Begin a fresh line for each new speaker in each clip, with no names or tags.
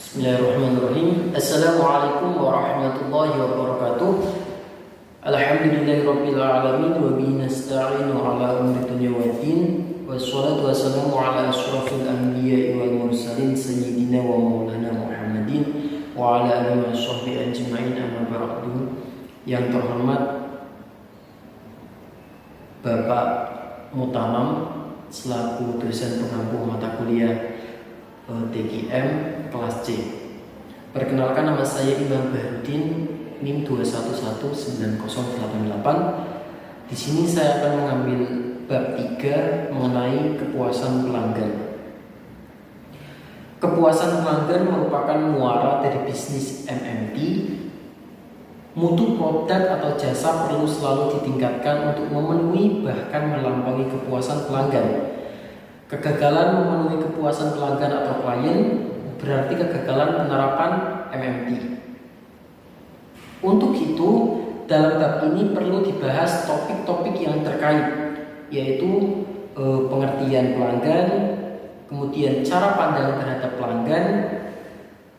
Bismillahirrahmanirrahim. Assalamualaikum warahmatullahi wabarakatuh. Alhamdulillahirabbil alamin wa bihi nasta'inu ala umuri dunya waddin. Wassalatu wassalamu ala asyrafil anbiya'i wal mursalin sayyidina wa maulana Muhammadin wa ala alihi washabbihi ajma'in, amma ba'du. Yang terhormat Bapak Mutamam selaku dosen pengampu mata kuliah TGM kelas C. Perkenalkan, nama saya Imam Bahrudin, NIM 2119088. Di sini saya akan mengambil bab 3 mengenai kepuasan pelanggan. Kepuasan pelanggan merupakan muara dari bisnis MMT. Mutu produk atau jasa perlu selalu ditingkatkan untuk memenuhi bahkan melampaui kepuasan pelanggan. Kegagalan memenuhi kepuasan pelanggan atau klien berarti kegagalan penerapan MMT. Untuk itu, dalam bab ini perlu dibahas topik-topik yang terkait, yaitu pengertian pelanggan, kemudian cara pandang terhadap pelanggan,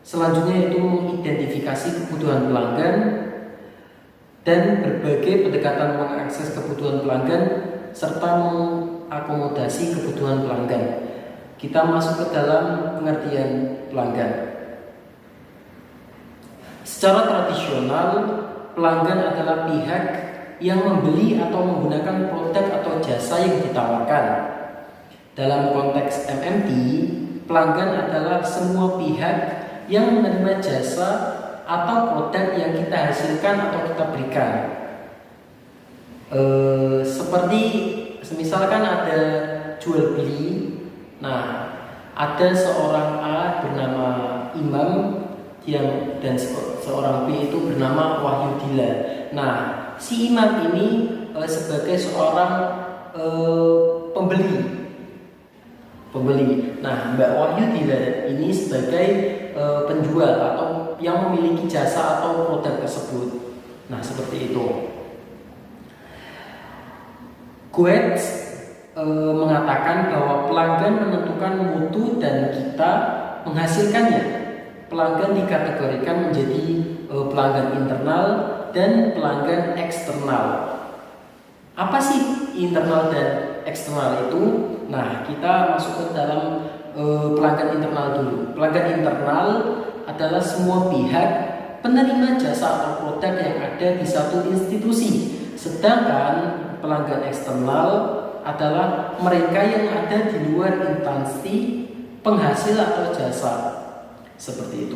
selanjutnya itu mengidentifikasi kebutuhan pelanggan, dan berbagai pendekatan mengakses kebutuhan pelanggan serta mengakomodasi kebutuhan pelanggan. Kita masuk ke dalam pengertian pelanggan. Secara tradisional, pelanggan adalah pihak yang membeli atau menggunakan produk atau jasa yang ditawarkan. Dalam konteks MMT, pelanggan adalah semua pihak yang menerima jasa atau produk yang kita hasilkan atau kita berikan. Seperti misalkan ada jual beli. Nah, ada seorang A bernama Imam dan seorang B itu bernama Wahyudila. Nah, si Imam ini sebagai seorang pembeli. Nah, Mbak Wahyudila ini sebagai penjual atau yang memiliki jasa atau produk tersebut. Nah, seperti itu. Goetz mengatakan bahwa pelanggan menentukan mutu dan kita menghasilkannya. Pelanggan dikategorikan menjadi pelanggan internal dan pelanggan eksternal. Apa sih internal dan eksternal itu? Nah, kita masuk ke dalam pelanggan internal dulu. Pelanggan internal adalah semua pihak penerima jasa atau produk yang ada di satu institusi. Sedangkan pelanggan eksternal adalah mereka yang ada di luar instansi penghasil atau jasa. Seperti itu.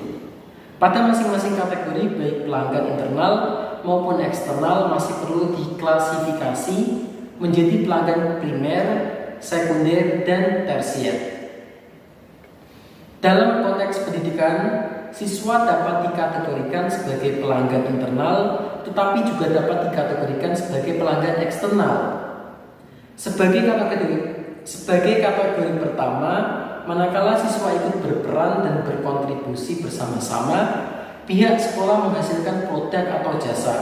Pada masing-masing kategori baik pelanggan internal maupun eksternal masih perlu diklasifikasi menjadi pelanggan primer, sekunder, dan tersier. Dalam konteks pendidikan, siswa dapat dikategorikan sebagai pelanggan internal, tetapi juga dapat dikategorikan sebagai pelanggan eksternal. Sebagai kategori pertama, manakala siswa ikut berperan dan berkontribusi bersama-sama, pihak sekolah menghasilkan produk atau jasa.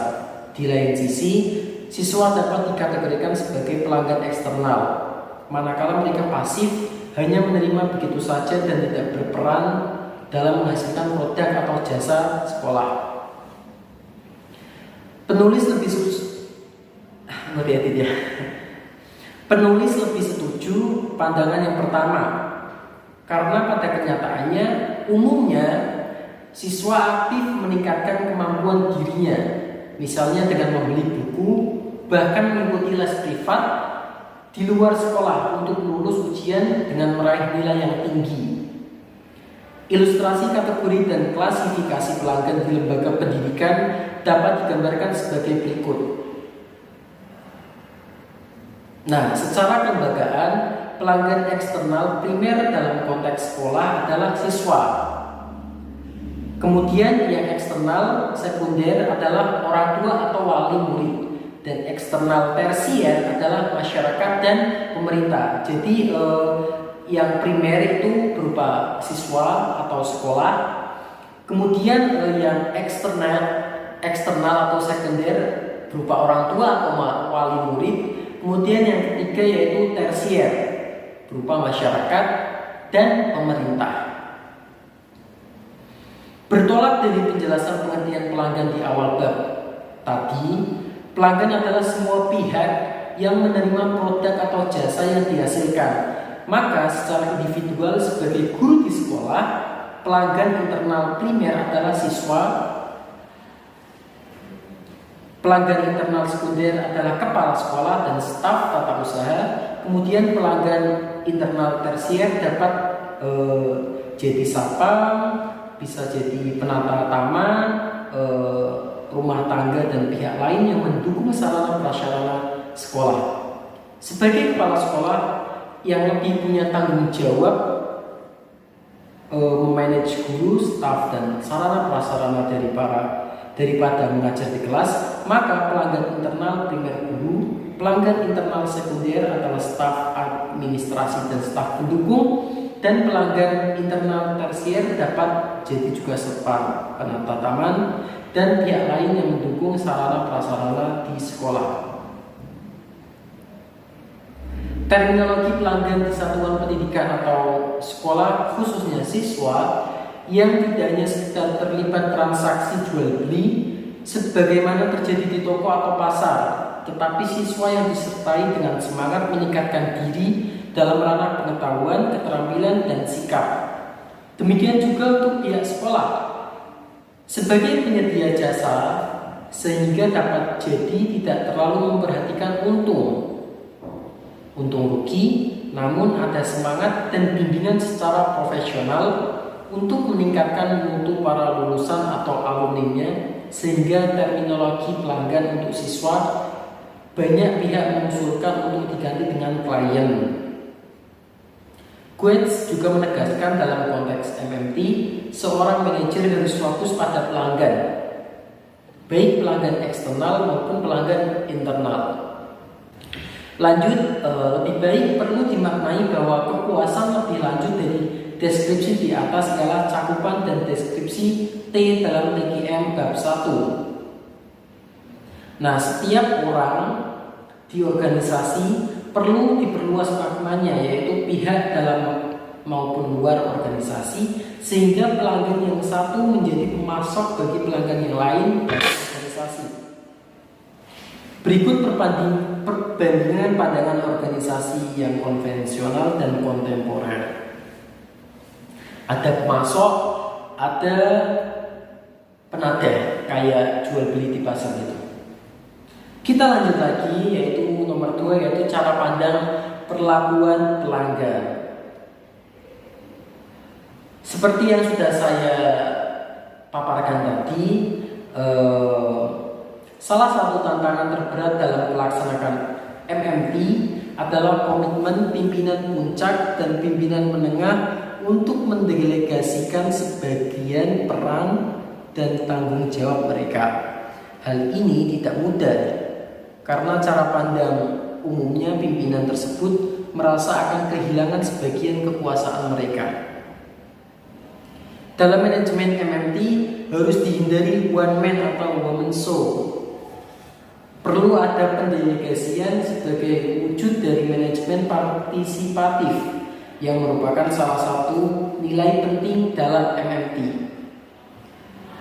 Di lain sisi, siswa dapat dikategorikan sebagai pelanggan eksternal, manakala mereka pasif, hanya menerima begitu saja dan tidak berperan dalam menghasilkan produk atau jasa sekolah. Penulis lebih setuju pandangan yang pertama, karena pada kenyataannya umumnya siswa aktif meningkatkan kemampuan dirinya, misalnya dengan membeli buku, bahkan mengikuti les privat di luar sekolah untuk lulus ujian dengan meraih nilai yang tinggi. Ilustrasi kategori dan klasifikasi pelanggan di lembaga pendidikan dapat digambarkan sebagai berikut. Nah, secara kelembagaan, pelanggan eksternal primer dalam konteks sekolah adalah siswa. Kemudian yang eksternal sekunder adalah orang tua atau wali murid, dan eksternal tersier adalah masyarakat dan pemerintah. Jadi yang primer itu berupa siswa atau sekolah. Kemudian yang eksternal atau sekunder berupa orang tua atau wali murid. Kemudian yang ketiga yaitu tersier berupa masyarakat dan pemerintah. Bertolak dari penjelasan pengertian pelanggan di awal bab tadi, pelanggan adalah semua pihak yang menerima produk atau jasa yang dihasilkan. Maka secara individual sebagai guru di sekolah, pelanggan internal primer adalah siswa, pelanggan internal sekunder adalah kepala sekolah dan staf tata usaha. Kemudian pelanggan internal tersier dapat jadi satpam, bisa jadi penata taman, rumah tangga dan pihak lain yang mendukung sarana prasarana sekolah. Sebagai kepala sekolah yang lebih punya tanggung jawab memanage guru, staf dan sarana prasarana daripada mengajar di kelas, maka pelanggan internal primer guru, pelanggan internal sekunder adalah staf administrasi dan staf pendukung, dan pelanggan internal tersier dapat jadi juga satpam, penata taman, dan pihak lain yang mendukung sarana prasarana di sekolah. Terminologi pelanggan di satuan pendidikan atau sekolah, khususnya siswa, yang tidak hanya sekedar terlibat transaksi jual beli sebagaimana terjadi di toko atau pasar, tetapi siswa yang disertai dengan semangat meningkatkan diri dalam ranah pengetahuan, keterampilan, dan sikap. Demikian juga untuk pihak sekolah sebagai penyedia jasa, sehingga dapat jadi tidak terlalu memperhatikan untung rugi, namun ada semangat dan bimbingan secara profesional untuk meningkatkan mutu para lulusan atau alumninya, sehingga terminologi pelanggan untuk siswa banyak pihak mengusulkan untuk diganti dengan klien. Goetz juga menegaskan dalam konteks MMT, seorang manajer harus fokus pada pelanggan, baik pelanggan eksternal maupun pelanggan internal. Lanjut, lebih baik perlu dimaknai bahwa kepuasan lebih lanjut dari deskripsi di atas ialah cakupan dan deskripsi T dalam TKM bab 1. Nah, setiap orang di organisasi perlu diperluas maknanya, yaitu pihak dalam maupun luar organisasi, sehingga pelanggan yang satu menjadi pemasok bagi pelanggan yang lain dari organisasi. Berikut perbandingan pandangan organisasi yang konvensional dan kontemporer. Ada pemasok, ada penadah, kayak jual beli di pasar itu. Kita lanjut lagi, yaitu nomor 2, yaitu cara pandang perlakuan pelanggan. Seperti yang sudah saya paparkan tadi, salah satu tantangan terberat dalam melaksanakan MMT adalah komitmen pimpinan puncak dan pimpinan menengah untuk mendelegasikan sebagian peran dan tanggung jawab mereka. Hal ini tidak mudah karena cara pandang umumnya pimpinan tersebut merasa akan kehilangan sebagian kekuasaan mereka. Dalam manajemen MMT harus dihindari one man atau woman show. Perlu ada pendelegasian sebagai wujud dari manajemen partisipatif yang merupakan salah satu nilai penting dalam MMT.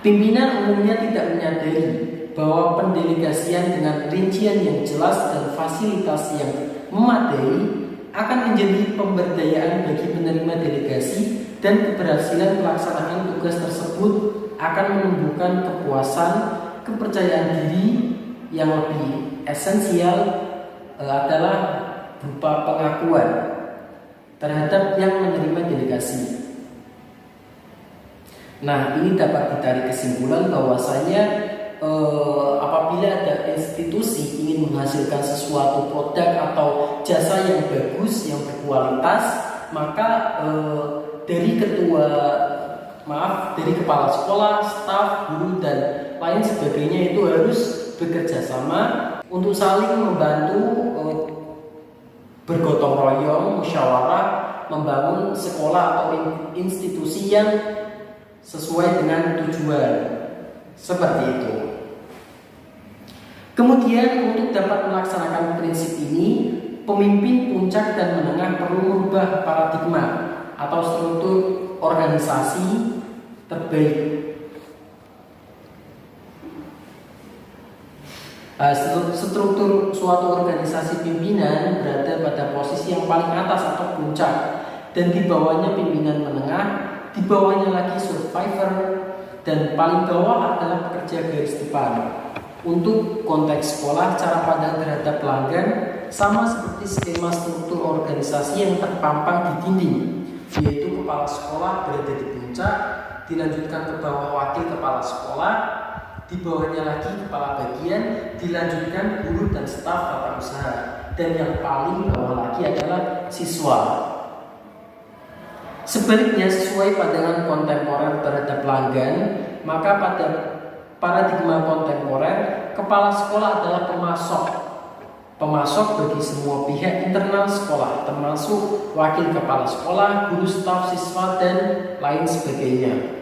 Pimpinan umumnya tidak menyadari bahwa pendelegasian dengan rincian yang jelas dan fasilitas yang memadai akan menjadi pemberdayaan bagi penerima delegasi, dan keberhasilan pelaksanaan tugas tersebut akan menumbuhkan kepuasan, kepercayaan diri. Yang lebih esensial adalah berupa pengakuan terhadap yang menerima delegasi. Nah, ini dapat ditarik kesimpulan bahwasanya apabila ada institusi ingin menghasilkan sesuatu produk atau jasa yang bagus, yang berkualitas, maka dari kepala sekolah, staf, guru, dan lain sebagainya itu harus bekerja sama untuk saling membantu, bergotong royong, musyawarah, membangun sekolah atau institusi yang sesuai dengan tujuan. Seperti itu. Kemudian untuk dapat melaksanakan prinsip ini, pemimpin puncak dan menengah perlu merubah paradigma atau struktur organisasi terbaik Struktur suatu organisasi pimpinan berada pada posisi yang paling atas atau puncak, dan di bawahnya pimpinan menengah, di bawahnya lagi survivor, dan paling bawah adalah pekerja garis depan. Untuk konteks sekolah, cara pandang terhadap pelanggan sama seperti skema struktur organisasi yang terpampang di dinding, yaitu kepala sekolah berada di puncak, dilanjutkan ke bawah wakil kepala sekolah, di bawahnya lagi kepala bagian, dilanjutkan guru dan staf tata usaha, dan yang paling bawah lagi adalah siswa. Sebaliknya, sesuai pandangan kontemporer terhadap pelanggan, maka pada paradigma kontemporer, kepala sekolah adalah pemasok bagi semua pihak internal sekolah, termasuk wakil kepala sekolah, guru, staf, siswa, dan lain sebagainya.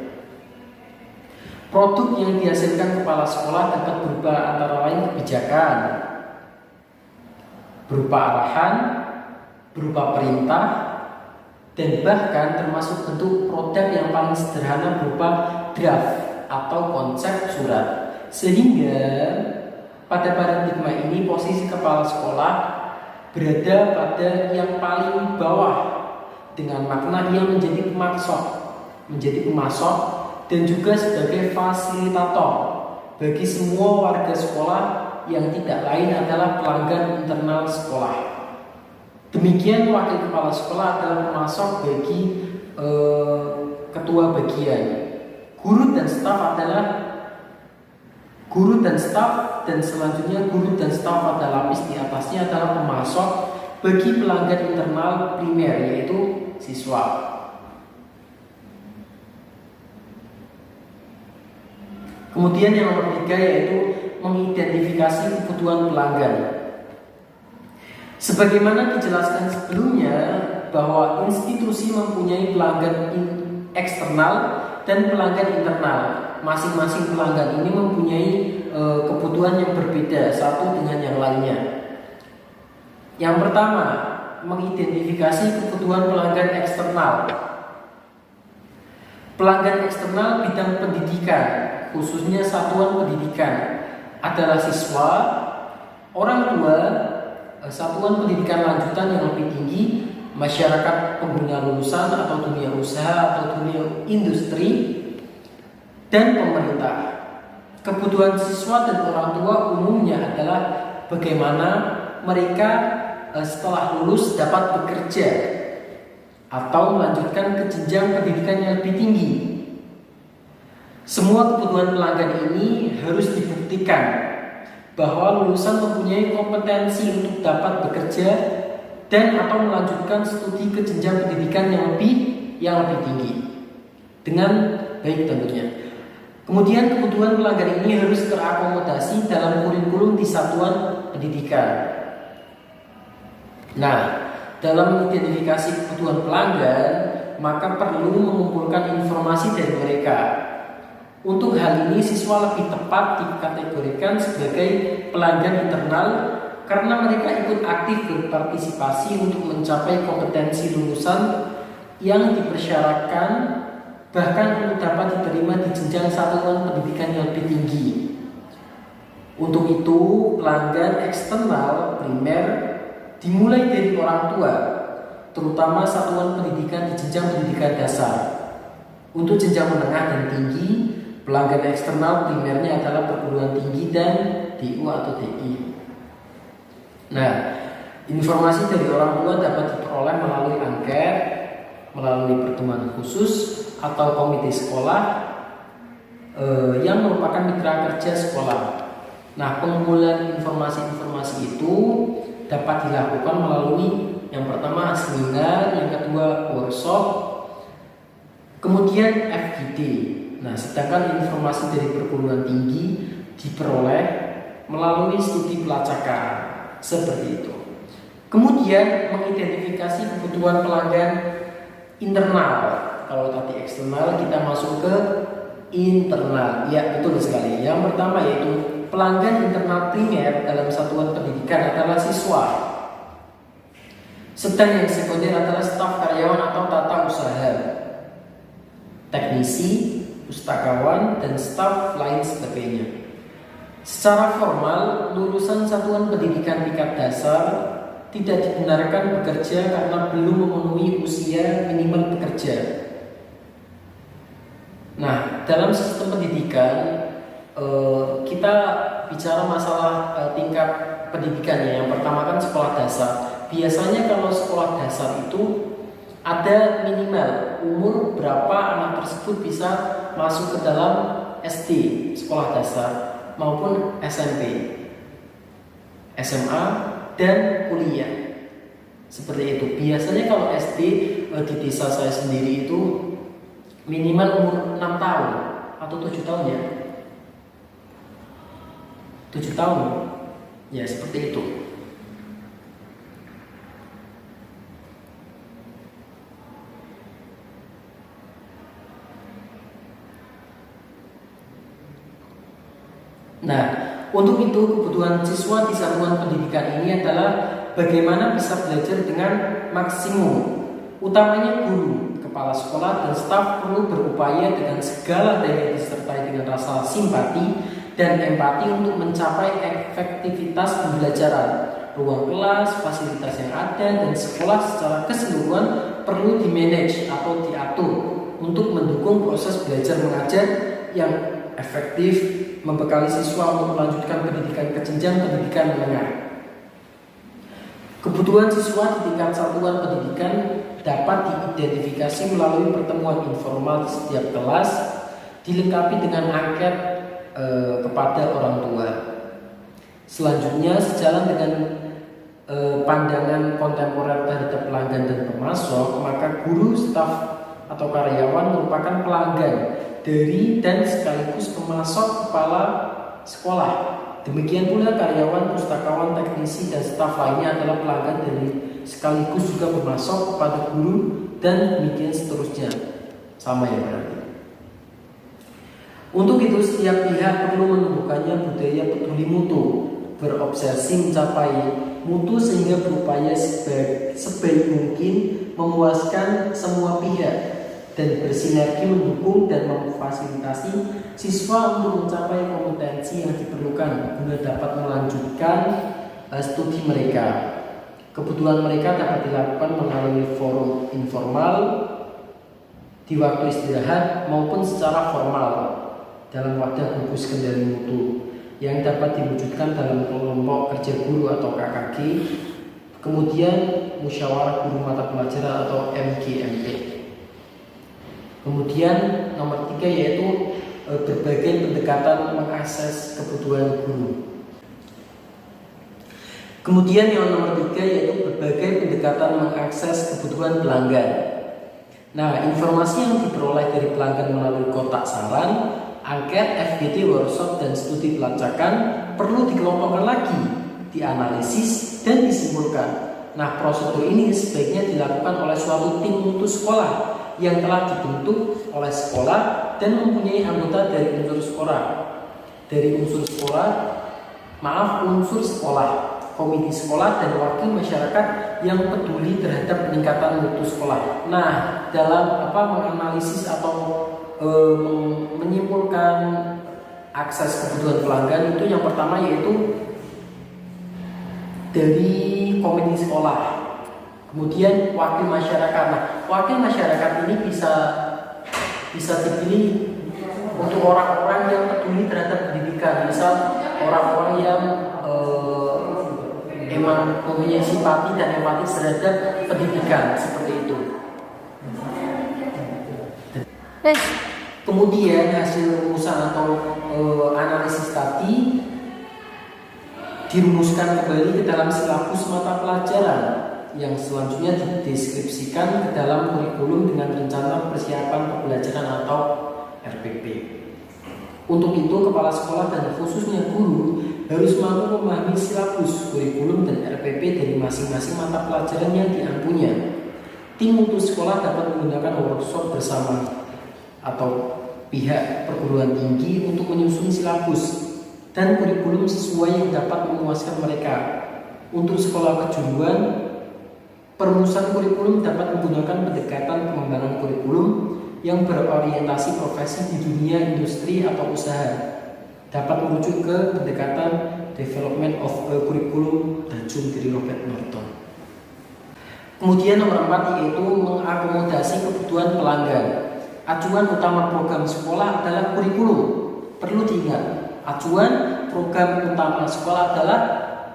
Produk yang dihasilkan kepala sekolah dapat berupa antara lain kebijakan, berupa arahan, berupa perintah, dan bahkan termasuk bentuk produk yang paling sederhana berupa draft atau konsep surat. Sehingga pada paradigma ini posisi kepala sekolah berada pada yang paling bawah, dengan makna ia menjadi pemasok dan juga sebagai fasilitator bagi semua warga sekolah yang tidak lain adalah pelanggan internal sekolah. Demikian wakil kepala sekolah adalah pemasok bagi ketua bagian. Guru dan staf dan selanjutnya guru dan staf pada lapis di atasnya adalah pemasok bagi pelanggan internal primer, yaitu siswa. Kemudian yang nomor 3 yaitu mengidentifikasi kebutuhan pelanggan. Sebagaimana dijelaskan sebelumnya bahwa institusi mempunyai pelanggan eksternal dan pelanggan internal. Masing-masing pelanggan ini mempunyai kebutuhan yang berbeda satu dengan yang lainnya. Yang pertama, mengidentifikasi kebutuhan pelanggan eksternal. Pelanggan eksternal bidang pendidikan, khususnya satuan pendidikan, adalah siswa, orang tua, satuan pendidikan lanjutan yang lebih tinggi, masyarakat pengguna lulusan atau dunia usaha atau dunia industri, dan pemerintah. Kebutuhan siswa dan orang tua umumnya adalah bagaimana mereka setelah lulus dapat bekerja atau melanjutkan ke jenjang pendidikan yang lebih tinggi. Semua kebutuhan pelanggan ini harus dibuktikan bahwa lulusan mempunyai kompetensi untuk dapat bekerja dan atau melanjutkan studi ke jenjang pendidikan yang lebih tinggi dengan baik tentunya. Kemudian kebutuhan pelanggan ini harus terakomodasi dalam kurikulum di satuan pendidikan. Nah, dalam mengidentifikasi kebutuhan pelanggan, maka perlu mengumpulkan informasi dari mereka. Untuk hal ini, siswa lebih tepat dikategorikan sebagai pelanggan internal karena mereka ikut aktif berpartisipasi untuk mencapai kompetensi lulusan yang dipersyaratkan, bahkan untuk dapat diterima di jenjang satuan pendidikan yang lebih tinggi. Untuk itu, pelanggan eksternal primer dimulai dari orang tua, terutama satuan pendidikan di jenjang pendidikan dasar. Untuk jenjang menengah dan tinggi, pelanggan eksternal primernya adalah perguruan tinggi dan DU atau DI. Nah, informasi dari orang tua dapat diperoleh melalui angket, melalui pertemuan khusus atau komite sekolah yang merupakan mitra kerja sekolah. Nah, pengumpulan informasi-informasi itu dapat dilakukan melalui yang pertama seminar, yang kedua workshop, kemudian FGD. Nah, sedangkan informasi dari perguruan tinggi diperoleh melalui studi pelacakan seperti itu. Kemudian mengidentifikasi kebutuhan pelanggan internal. Kalau tadi eksternal, kita masuk ke internal. Ya, betul sekali. Yang pertama yaitu pelanggan internal primer dalam satuan pendidikan adalah siswa. Sedang yang sekunder adalah staf karyawan atau tata usaha, teknisi, pustakawan, dan staf lain sebagainya. Secara formal, lulusan satuan pendidikan tingkat dasar tidak dibenarkan bekerja karena belum memenuhi usia minimal bekerja. Nah, dalam sistem pendidikan kita bicara masalah tingkat pendidikan ya. Yang pertama kan sekolah dasar. Biasanya kalau sekolah dasar itu ada minimal umur berapa anak tersebut bisa masuk ke dalam SD, sekolah dasar, maupun SMP, SMA, dan kuliah. Seperti itu. Biasanya kalau SD di desa saya sendiri itu minimal umur 6 tahun atau 7 tahun ya. 7 tahun. Ya, seperti itu. Nah, untuk itu kebutuhan siswa di satuan pendidikan ini adalah bagaimana bisa belajar dengan maksimum. Utamanya guru, kepala sekolah, dan staf perlu berupaya dengan segala daya disertai dengan rasa simpati dan empati untuk mencapai efektivitas pembelajaran. Ruang kelas, fasilitas yang ada, dan sekolah secara keseluruhan perlu dimanage atau diatur untuk mendukung proses belajar mengajar yang efektif, membekali siswa untuk melanjutkan pendidikan ke jenjang pendidikan menengah. Kebutuhan siswa di tingkat satuan pendidikan dapat diidentifikasi melalui pertemuan informal di setiap kelas, dilengkapi dengan angket kepada orang tua. Selanjutnya, sejalan dengan pandangan kontemporer terhadap pelanggan dan pemasok, maka guru, staf, atau karyawan merupakan pelanggan dari dan sekaligus pemasok kepala sekolah. Demikian pula karyawan, pustakawan, teknisi, dan staf lainnya adalah pelanggan dari sekaligus juga pemasok kepada guru, dan demikian seterusnya. Sama ya berarti. Untuk itu setiap pihak perlu menumbuhkannya budaya peduli mutu, berobsesi mencapai mutu sehingga berupaya sebaik mungkin memuaskan semua pihak dan bersinergi mendukung dan memfasilitasi siswa untuk mencapai kompetensi yang diperlukan guna dapat melanjutkan studi mereka. Kebutuhan mereka dapat dilakukan melalui forum informal di waktu istirahat maupun secara formal dalam wadah gugus kendali mutu yang dapat diwujudkan dalam kelompok kerja guru atau KKG, kemudian musyawarah guru mata pelajaran atau MGMP. Kemudian nomor 3 yaitu berbagai pendekatan mengakses kebutuhan guru. Kemudian yang nomor 3 yaitu berbagai pendekatan mengakses kebutuhan pelanggan. Nah, informasi yang diperoleh dari pelanggan melalui kotak saran, angket, FGD, workshop, dan studi pelacakan perlu dikelompokkan lagi, dianalisis, dan disimpulkan. Nah, prosedur ini sebaiknya dilakukan oleh suatu tim mutu sekolah yang telah dibentuk oleh sekolah dan mempunyai anggota dari unsur sekolah, unsur sekolah, komite sekolah, dan wakil masyarakat yang peduli terhadap peningkatan mutu sekolah. Nah, dalam menganalisis atau menyimpulkan akses kebutuhan pelanggan itu yang pertama yaitu dari komite sekolah, kemudian wakil masyarakat. Nah, wakil masyarakat ini bisa dipilih untuk orang-orang yang peduli terhadap pendidikan, misal orang-orang yang emang mempunyai simpati dan empati terhadap pendidikan, seperti itu. Kemudian hasil rumusan atau analisis tadi dirumuskan kembali ke dalam silabus mata pelajaran yang selanjutnya dideskripsikan ke dalam kurikulum dengan rencana persiapan pembelajaran atau RPP. Untuk itu, kepala sekolah dan khususnya guru harus mampu memahami silabus, kurikulum, dan RPP dari masing-masing mata pelajaran yang diampunya. Tim mutu sekolah dapat menggunakan workshop bersama atau pihak perguruan tinggi untuk menyusun silabus dan kurikulum sesuai yang dapat memuaskan mereka. Untuk sekolah kejuruan, perumusan kurikulum dapat menggunakan pendekatan pengembangan kurikulum yang berorientasi profesi di dunia industri atau usaha. dapat merujuk ke pendekatan Development of a Curriculum Dajun dari Robert Norton. Kemudian nomor 4 yaitu mengakomodasi kebutuhan pelanggan. Acuan utama program sekolah adalah kurikulum. Perlu diingat, acuan program utama sekolah adalah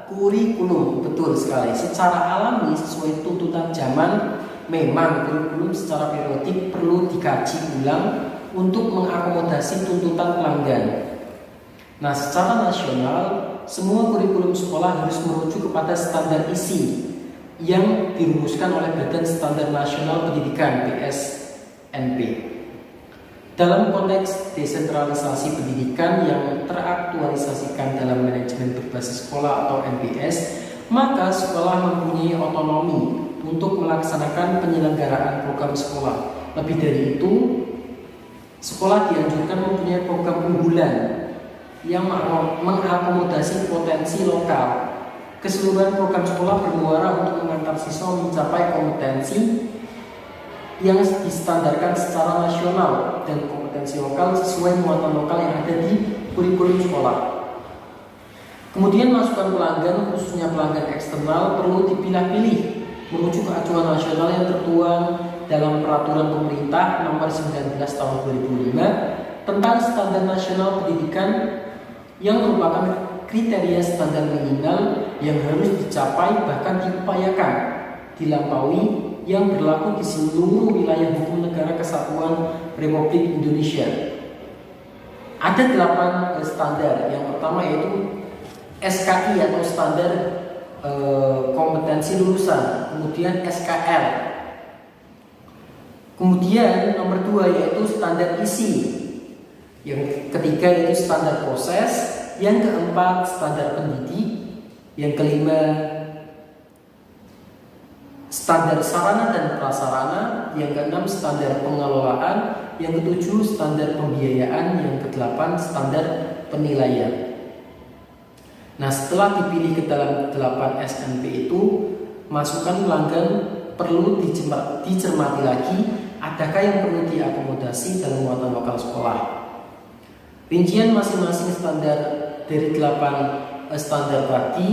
kurikulum. Betul sekali. Secara alami sesuai tuntutan zaman, memang kurikulum secara periodik perlu dikaji ulang untuk mengakomodasi tuntutan pelanggan. Nah, secara nasional, semua kurikulum sekolah harus merujuk kepada standar isi yang dirumuskan oleh Badan Standar Nasional Pendidikan (BSNP). Dalam konteks desentralisasi pendidikan yang teraktualisasikan dalam manajemen berbasis sekolah atau MBS, maka sekolah mempunyai otonomi untuk melaksanakan penyelenggaraan program sekolah. Lebih dari itu, sekolah dianjurkan mempunyai program unggulan yang mengakomodasi potensi lokal. Keseluruhan program sekolah bermuara untuk mengantar siswa mencapai kompetensi yang distandarkan secara nasional dan kompetensi lokal sesuai muatan lokal yang ada di kurikulum sekolah. Kemudian masukan pelanggan, khususnya pelanggan eksternal, perlu dipilah-pilih merujuk ke acuan nasional yang tertuang dalam Peraturan Pemerintah Nomor 19 Tahun 2005 tentang Standar Nasional Pendidikan yang merupakan kriteria standar minimal yang harus dicapai bahkan diupayakan dilampaui yang berlaku di seluruh wilayah hukum negara kesatuan Republik Indonesia. Ada 8 standar. Yang pertama yaitu SKI atau standar kompetensi lulusan, kemudian SKL. Kemudian nomor 2 yaitu standar isi. Yang ketiga yaitu standar proses. Yang keempat standar pendidik. Yang kelima standar sarana dan prasarana. Yang keenam standar pengelolaan. Yang ketujuh standar pembiayaan. Yang kedelapan standar penilaian. Nah, setelah dipilih ke dalam 8 SNP itu, masukan pelanggan perlu dicermati lagi adakah yang perlu diakomodasi dalam muatan lokal sekolah. Rincian masing-masing standar dari 8 standar tadi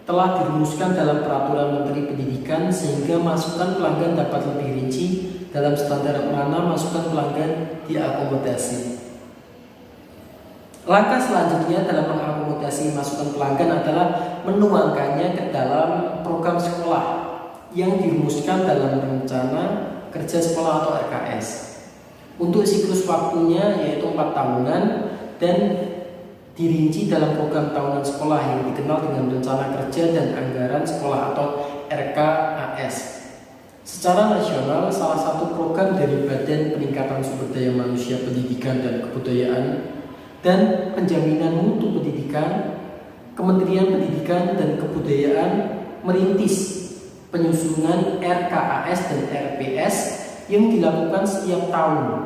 telah dirumuskan dalam Peraturan Menteri Pendidikan sehingga masukan pelanggan dapat lebih rinci dalam standar mana masukan pelanggan diakomodasi. Langkah selanjutnya dalam mengakomodasi masukan pelanggan adalah menuangkannya ke dalam program sekolah yang dirumuskan dalam Rencana Kerja Sekolah atau RKS. Untuk siklus waktunya yaitu 4 tahunan dan dirinci dalam program tahunan sekolah yang dikenal dengan Rencana Kerja dan Anggaran Sekolah atau RKAS. Secara nasional, salah satu program dari Badan Peningkatan Sumber Daya Manusia Pendidikan dan Kebudayaan dan Penjaminan Mutu Pendidikan, Kementerian Pendidikan dan Kebudayaan merintis penyusunan RKAS dan RPS yang dilakukan setiap tahun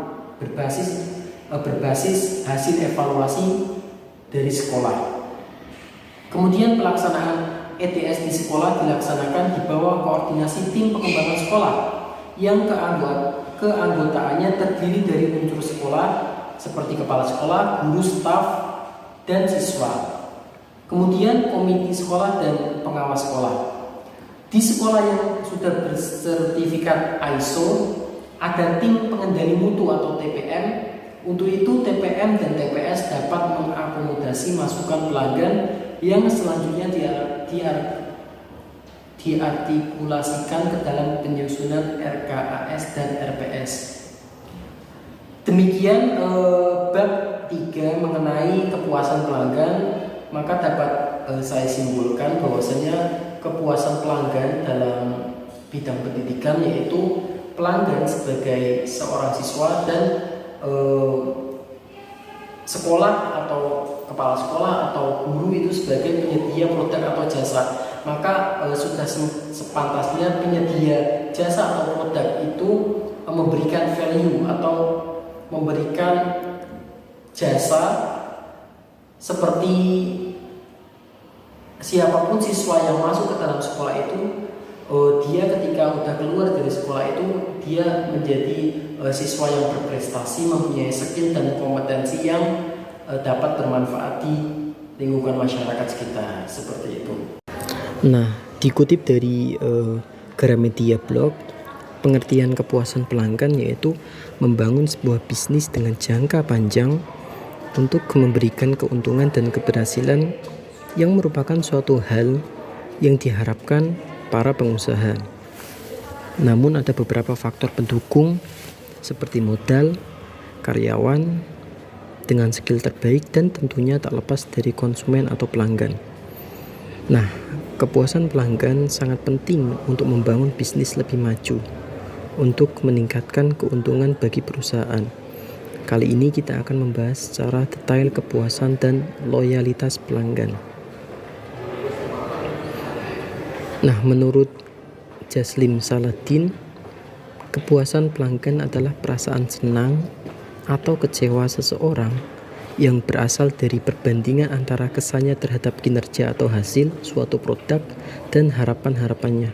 berbasis hasil evaluasi dari sekolah. Kemudian pelaksanaan ETS di sekolah dilaksanakan di bawah koordinasi tim pengembangan sekolah yang keanggotaannya terdiri dari unsur sekolah seperti kepala sekolah, guru, staf, dan siswa. Kemudian komite sekolah dan pengawas sekolah. Di sekolah yang sudah bersertifikat ISO, ada tim pengendali mutu atau TPM. Untuk itu TPM dan TPS dapat mengakomodasi masukan pelanggan yang selanjutnya diartikulasikan ke dalam penyusunan RKAS dan RPS. Demikian bab 3 mengenai kepuasan pelanggan, maka dapat saya simpulkan bahwasanya kepuasan pelanggan dalam bidang pendidikan yaitu pelanggan sebagai seorang siswa dan sekolah atau kepala sekolah atau guru itu sebagai penyedia produk atau jasa. Maka sudah sepantasnya penyedia jasa atau produk itu memberikan value atau memberikan jasa seperti siapapun siswa yang masuk ke dalam sekolah itu, dia ketika udah keluar dari sekolah itu dia menjadi siswa yang berprestasi, mempunyai skill dan kompetensi yang dapat bermanfaat di lingkungan masyarakat sekitar, seperti itu.
Nah, dikutip dari Gramedia Blog, pengertian kepuasan pelanggan yaitu membangun sebuah bisnis dengan jangka panjang untuk memberikan keuntungan dan keberhasilan yang merupakan suatu hal yang diharapkan para pengusaha. Namun ada beberapa faktor pendukung seperti modal, karyawan dengan skill terbaik, dan tentunya tak lepas dari konsumen atau pelanggan. Nah, kepuasan pelanggan sangat penting untuk membangun bisnis lebih maju, untuk meningkatkan keuntungan bagi perusahaan. Kali ini kita akan membahas secara detail kepuasan dan loyalitas pelanggan. Nah, menurut Jaslim Saladin, kepuasan pelanggan adalah perasaan senang atau kecewa seseorang yang berasal dari perbandingan antara kesannya terhadap kinerja atau hasil suatu produk dan harapan-harapannya.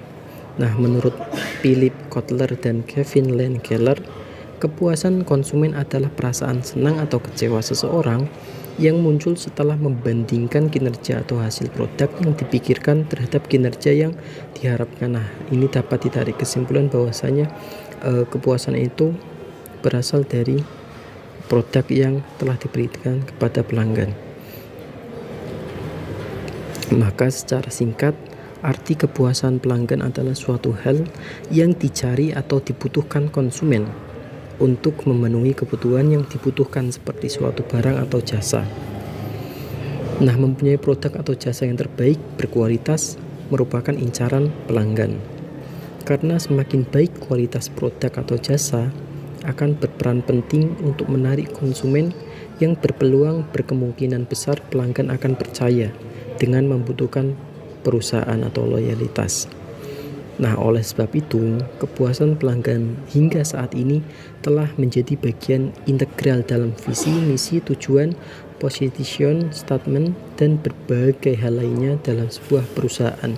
Nah, menurut Philip Kotler dan Kevin Lane Keller, kepuasan konsumen adalah perasaan senang atau kecewa seseorang yang muncul setelah membandingkan kinerja atau hasil produk yang dipikirkan terhadap kinerja yang diharapkan. Nah, ini dapat ditarik kesimpulan bahwasanya kepuasan itu berasal dari produk yang telah diberikan kepada pelanggan. Maka secara singkat, arti kepuasan pelanggan adalah suatu hal yang dicari atau dibutuhkan konsumen untuk memenuhi kebutuhan yang dibutuhkan seperti suatu barang atau jasa. Nah, mempunyai produk atau jasa yang terbaik, berkualitas, merupakan incaran pelanggan. Karena semakin baik kualitas produk atau jasa, akan berperan penting untuk menarik konsumen yang berpeluang berkemungkinan besar pelanggan akan percaya dengan membutuhkan perusahaan atau loyalitas. Nah, oleh sebab itu, kepuasan pelanggan hingga saat ini telah menjadi bagian integral dalam visi, misi, tujuan, position statement, dan berbagai hal lainnya dalam sebuah perusahaan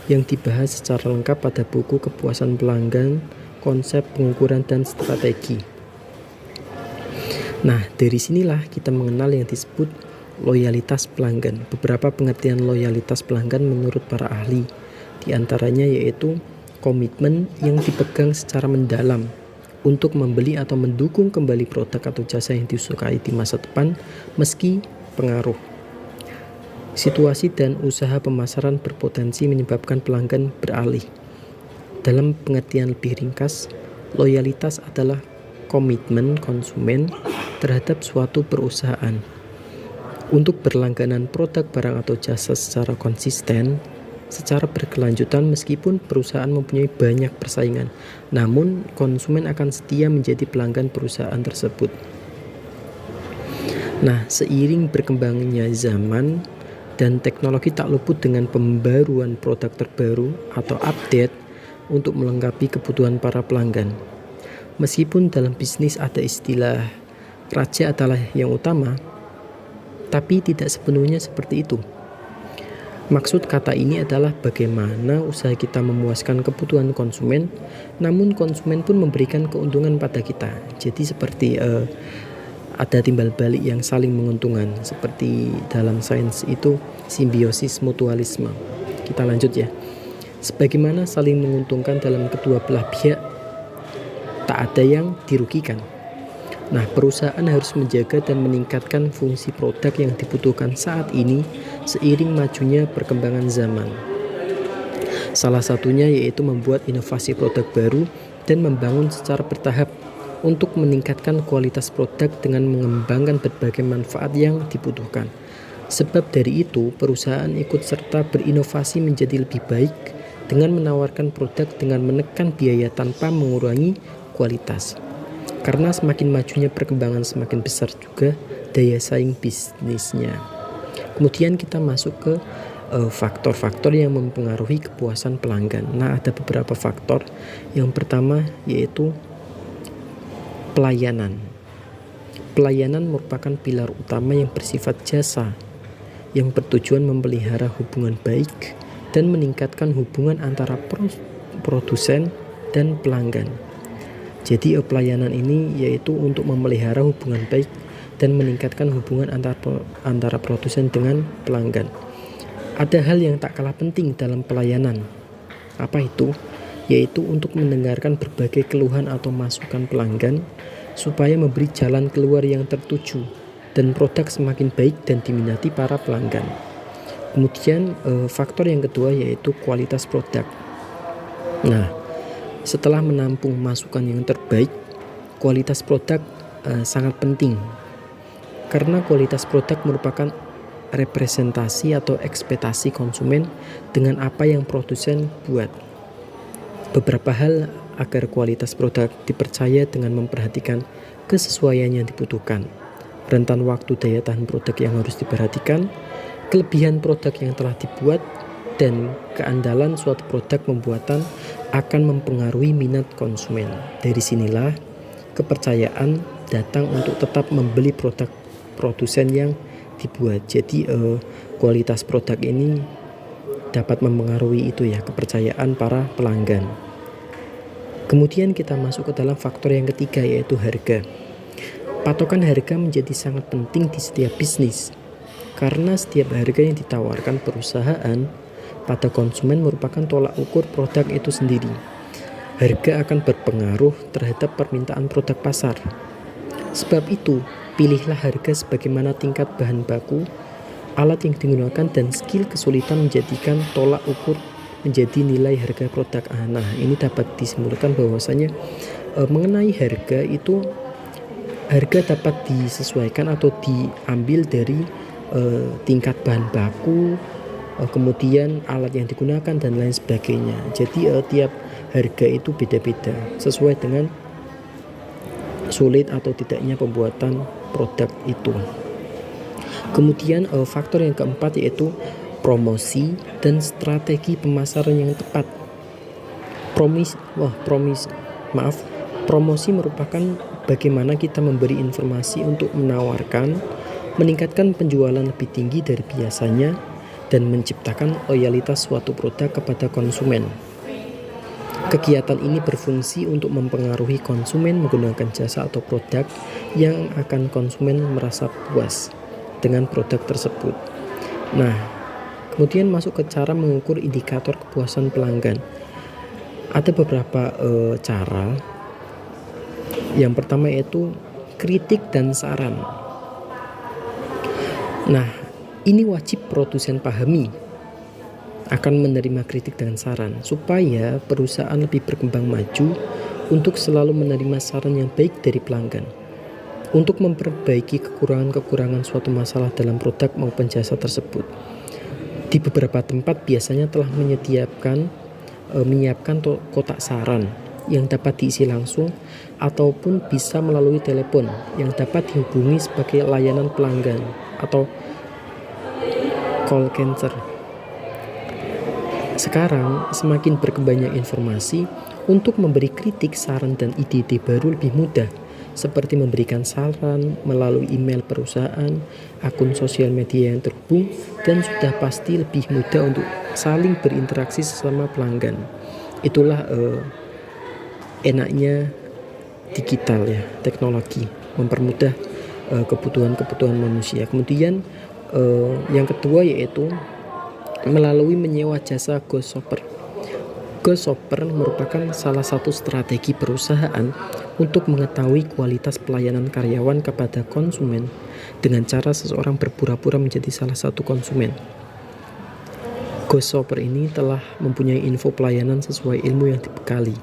yang dibahas secara lengkap pada buku Kepuasan Pelanggan, Konsep Pengukuran dan Strategi. Nah, dari sinilah kita mengenal yang disebut loyalitas pelanggan. Beberapa pengertian loyalitas pelanggan menurut para ahli, di antaranya yaitu komitmen yang dipegang secara mendalam untuk membeli atau mendukung kembali produk atau jasa yang disukai di masa depan meski pengaruh. Situasi dan usaha pemasaran berpotensi menyebabkan pelanggan beralih. Dalam pengertian lebih ringkas, loyalitas adalah komitmen konsumen terhadap suatu perusahaan untuk berlangganan produk, barang, atau jasa secara konsisten, secara berkelanjutan meskipun perusahaan mempunyai banyak persaingan. Namun, konsumen akan setia menjadi pelanggan perusahaan tersebut. Nah, seiring berkembangnya zaman dan teknologi tak luput dengan pembaruan produk terbaru atau update untuk melengkapi kebutuhan para pelanggan. Meskipun dalam bisnis ada istilah raja adalah yang utama, tapi tidak sepenuhnya seperti itu. Maksud kata ini adalah bagaimana usaha kita memuaskan kebutuhan konsumen, namun konsumen pun memberikan keuntungan pada kita. Jadi seperti ada timbal balik yang saling menguntungkan, seperti dalam sains itu simbiosis mutualisme. Kita lanjut ya. Sebagaimana saling menguntungkan dalam kedua belah pihak, tak ada yang dirugikan. Nah, perusahaan harus menjaga dan meningkatkan fungsi produk yang dibutuhkan saat ini seiring majunya perkembangan zaman. Salah satunya yaitu membuat inovasi produk baru dan membangun secara bertahap untuk meningkatkan kualitas produk dengan mengembangkan berbagai manfaat yang dibutuhkan. Sebab dari itu, perusahaan ikut serta berinovasi menjadi lebih baik dengan menawarkan produk dengan menekan biaya tanpa mengurangi kualitas. Karena semakin majunya perkembangan, semakin besar juga daya saing bisnisnya. Kemudian kita masuk ke faktor-faktor yang mempengaruhi kepuasan pelanggan. Nah, ada beberapa faktor. Yang pertama yaitu pelayanan. Pelayanan merupakan pilar utama yang bersifat jasa, yang bertujuan memelihara hubungan baik dan meningkatkan hubungan antara produsen dan pelanggan. Jadi pelayanan ini yaitu untuk memelihara hubungan baik dan meningkatkan hubungan antara produsen dengan pelanggan. Ada hal yang tak kalah penting dalam pelayanan. Apa itu? Yaitu untuk mendengarkan berbagai keluhan atau masukan pelanggan supaya memberi jalan keluar yang tertuju dan produk semakin baik dan diminati para pelanggan. Kemudian faktor yang kedua yaitu kualitas produk. Nah, setelah menampung masukan yang terbaik, kualitas produk sangat penting. Karena kualitas produk merupakan representasi atau ekspektasi konsumen dengan apa yang produsen buat. Beberapa hal agar kualitas produk dipercaya dengan memperhatikan kesesuaian yang dibutuhkan, rentan waktu daya tahan produk yang harus diperhatikan, kelebihan produk yang telah dibuat, dan keandalan suatu produk pembuatan akan mempengaruhi minat konsumen. Dari sinilah kepercayaan datang untuk tetap membeli produk produsen yang dibuat. Jadi kualitas produk ini dapat mempengaruhi itu ya, kepercayaan para pelanggan. Kemudian kita masuk ke dalam faktor yang ketiga yaitu harga. Patokan harga menjadi sangat penting di setiap bisnis. Karena setiap harga yang ditawarkan perusahaan pada konsumen merupakan tolak ukur produk itu sendiri. Harga akan berpengaruh terhadap permintaan produk pasar. Sebab itu, pilihlah harga sebagaimana tingkat bahan baku, alat yang digunakan, dan skill kesulitan menjadikan tolak ukur menjadi nilai harga produk. Nah, ini dapat disimpulkan bahwasanya mengenai harga itu, harga dapat disesuaikan atau diambil dari tingkat bahan baku, kemudian alat yang digunakan, dan lain sebagainya. Jadi tiap harga itu beda-beda sesuai dengan sulit atau tidaknya pembuatan produk itu. Kemudian faktor yang keempat yaitu promosi dan strategi pemasaran yang tepat. Promosi merupakan bagaimana kita memberi informasi untuk menawarkan, meningkatkan penjualan lebih tinggi dari biasanya, dan menciptakan loyalitas suatu produk kepada konsumen. Kegiatan ini berfungsi untuk mempengaruhi konsumen menggunakan jasa atau produk yang akan konsumen merasa puas dengan produk tersebut. Nah, kemudian masuk ke cara mengukur indikator kepuasan pelanggan. Ada beberapa cara. Yang pertama yaitu kritik dan saran. Nah, ini wajib produsen pahami akan menerima kritik dan saran supaya perusahaan lebih berkembang maju untuk selalu menerima saran yang baik dari pelanggan untuk memperbaiki kekurangan-kekurangan suatu masalah dalam produk maupun jasa tersebut. Di beberapa tempat biasanya telah menyiapkan kotak saran yang dapat diisi langsung ataupun bisa melalui telepon yang dapat dihubungi sebagai layanan pelanggan atau call center. Sekarang semakin berkembangnya informasi untuk memberi kritik, saran, dan ide-ide baru lebih mudah, seperti memberikan saran melalui email perusahaan, akun sosial media yang terhubung, dan sudah pasti lebih mudah untuk saling berinteraksi sesama pelanggan. Itulah enaknya digital ya, teknologi mempermudah kebutuhan manusia. Kemudian yang kedua yaitu melalui menyewa jasa ghost shopper. Ghost shopper merupakan salah satu strategi perusahaan untuk mengetahui kualitas pelayanan karyawan kepada konsumen dengan cara seseorang berpura-pura menjadi salah satu konsumen. Ghost shopper ini telah mempunyai info pelayanan sesuai ilmu yang dibekali.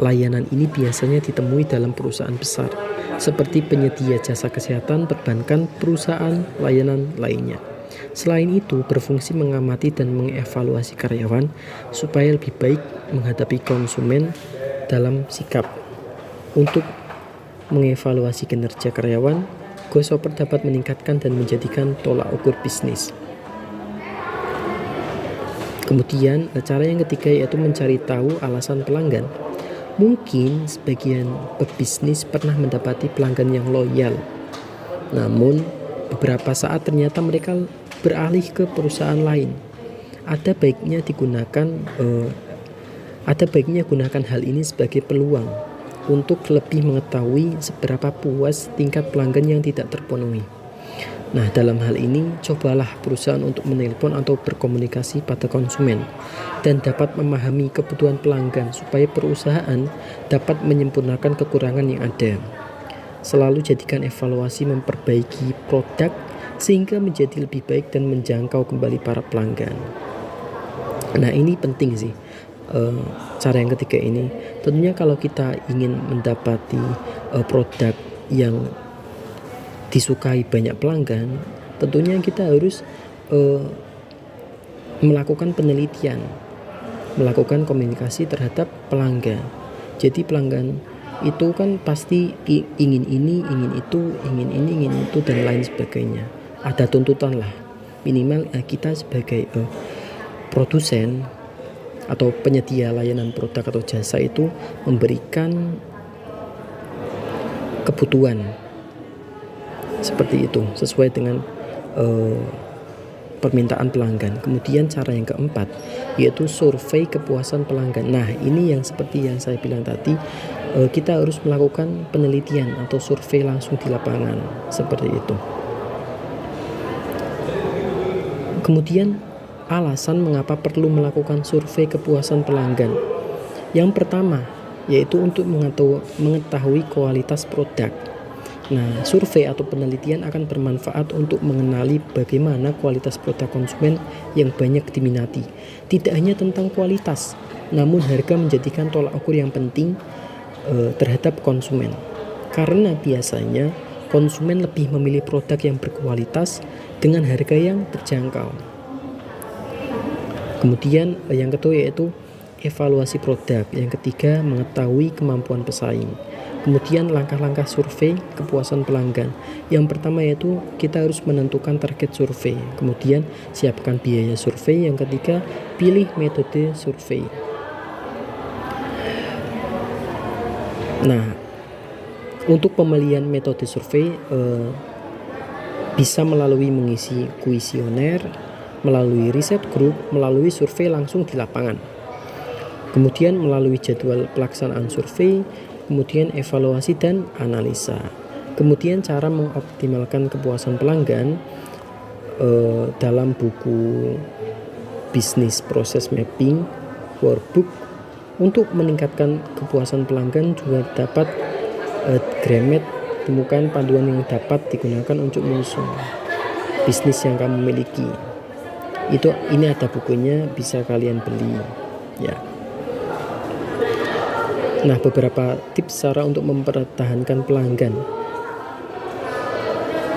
Layanan ini biasanya ditemui dalam perusahaan besar seperti penyedia jasa kesehatan, perbankan, perusahaan layanan lainnya. Selain itu, berfungsi mengamati dan mengevaluasi karyawan supaya lebih baik menghadapi konsumen dalam sikap. Untuk mengevaluasi kinerja karyawan, ghost shopper dapat meningkatkan dan menjadikan tolak ukur bisnis. Kemudian, cara yang ketiga yaitu mencari tahu alasan pelanggan. Mungkin sebagian pebisnis pernah mendapati pelanggan yang loyal, namun beberapa saat ternyata mereka beralih ke perusahaan lain. Ada baiknya gunakan hal ini sebagai peluang untuk lebih mengetahui seberapa puas tingkat pelanggan yang tidak terpenuhi. Nah, dalam hal ini, cobalah perusahaan untuk menelpon atau berkomunikasi pada konsumen dan dapat memahami kebutuhan pelanggan supaya perusahaan dapat menyempurnakan kekurangan yang ada. Selalu jadikan evaluasi memperbaiki produk sehingga menjadi lebih baik dan menjangkau kembali para pelanggan. Nah, ini penting sih. Cara yang ketiga ini, tentunya kalau kita ingin mendapati produk yang disukai banyak pelanggan, tentunya kita harus melakukan penelitian, melakukan komunikasi terhadap pelanggan. Jadi pelanggan itu kan pasti ingin ini, ingin itu, ingin ini, ingin itu, dan lain sebagainya. Ada tuntutan lah, minimal kita sebagai produsen atau penyedia layanan produk atau jasa itu memberikan kebutuhan seperti itu sesuai dengan permintaan pelanggan. Kemudian cara yang keempat yaitu survei kepuasan pelanggan. Nah, ini yang seperti yang saya bilang tadi, kita harus melakukan penelitian atau survei langsung di lapangan seperti itu. Kemudian alasan mengapa perlu melakukan survei kepuasan pelanggan. Yang pertama yaitu untuk mengetahui kualitas produk. Nah, survei atau penelitian akan bermanfaat untuk mengenali bagaimana kualitas produk konsumen yang banyak diminati. Tidak hanya tentang kualitas, namun harga menjadikan tolak ukur yang penting terhadap konsumen. Karena biasanya konsumen lebih memilih produk yang berkualitas dengan harga yang terjangkau. Kemudian yang kedua yaitu evaluasi produk. Yang ketiga, mengetahui kemampuan pesaing. Kemudian langkah-langkah survei kepuasan pelanggan. Yang pertama yaitu kita harus menentukan target survei. Kemudian siapkan biaya survei. Yang ketiga, pilih metode survei. Nah, untuk pemilihan metode survei bisa melalui mengisi kuesioner, melalui riset grup, melalui survei langsung di lapangan. Kemudian melalui jadwal pelaksanaan survei, kemudian evaluasi dan analisa. Kemudian cara mengoptimalkan kepuasan pelanggan dalam buku bisnis proses mapping workbook untuk meningkatkan kepuasan pelanggan juga dapat Gramet temukan panduan yang dapat digunakan untuk mengusung bisnis yang kamu miliki. Ini ada bukunya, bisa kalian beli ya. Nah, beberapa tips cara untuk mempertahankan pelanggan.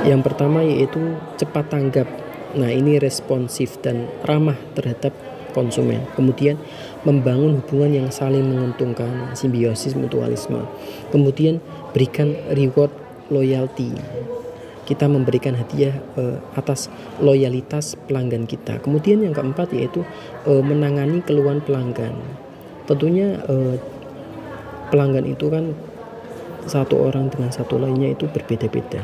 Yang pertama yaitu cepat tanggap. Nah, ini responsif dan ramah terhadap konsumen. Kemudian membangun hubungan yang saling menguntungkan, simbiosis mutualisme. Kemudian berikan reward loyalty. Kita memberikan hadiah atas loyalitas pelanggan kita. Kemudian yang keempat yaitu menangani keluhan pelanggan. Tentunya pelanggan itu kan satu orang dengan satu lainnya itu berbeda-beda.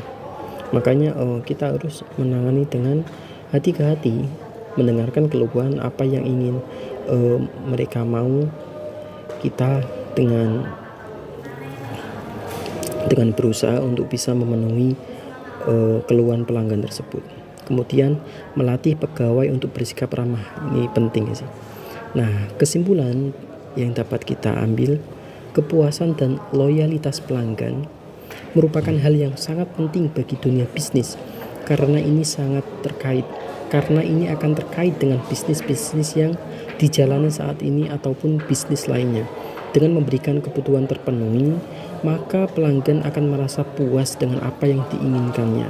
Makanya kita harus menangani dengan hati ke hati, mendengarkan keluhan apa yang ingin mereka mau. Kita dengan berusaha untuk bisa memenuhi keluhan pelanggan tersebut. Kemudian melatih pegawai untuk bersikap ramah. Ini penting sih. Nah, kesimpulan yang dapat kita ambil, kepuasan dan loyalitas pelanggan merupakan hal yang sangat penting bagi dunia bisnis karena ini akan terkait dengan bisnis-bisnis yang dijalani saat ini ataupun bisnis lainnya. Dengan memberikan kebutuhan terpenuhi, maka pelanggan akan merasa puas dengan apa yang diinginkannya.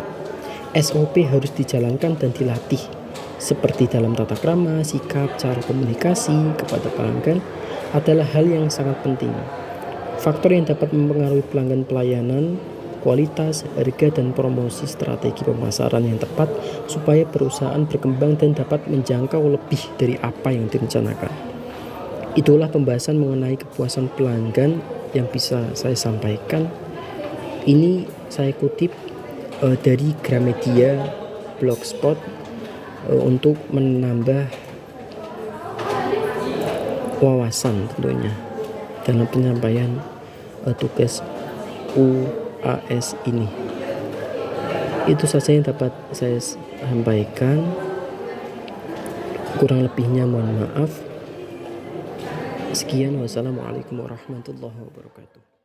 SOP harus dijalankan dan dilatih seperti dalam tata krama, sikap, cara komunikasi kepada pelanggan adalah hal yang sangat penting. Faktor yang dapat mempengaruhi pelanggan pelayanan, kualitas, harga, dan promosi strategi pemasaran yang tepat supaya perusahaan berkembang dan dapat menjangkau lebih dari apa yang direncanakan. Itulah pembahasan mengenai kepuasan pelanggan yang bisa saya sampaikan. Ini saya kutip dari Gramedia Blogspot untuk menambah wawasan tentunya dalam penyampaian tugas UAS ini. Itu saja yang dapat saya sampaikan. Kurang lebihnya mohon maaf. Sekian, wassalamualaikum warahmatullahi wabarakatuh.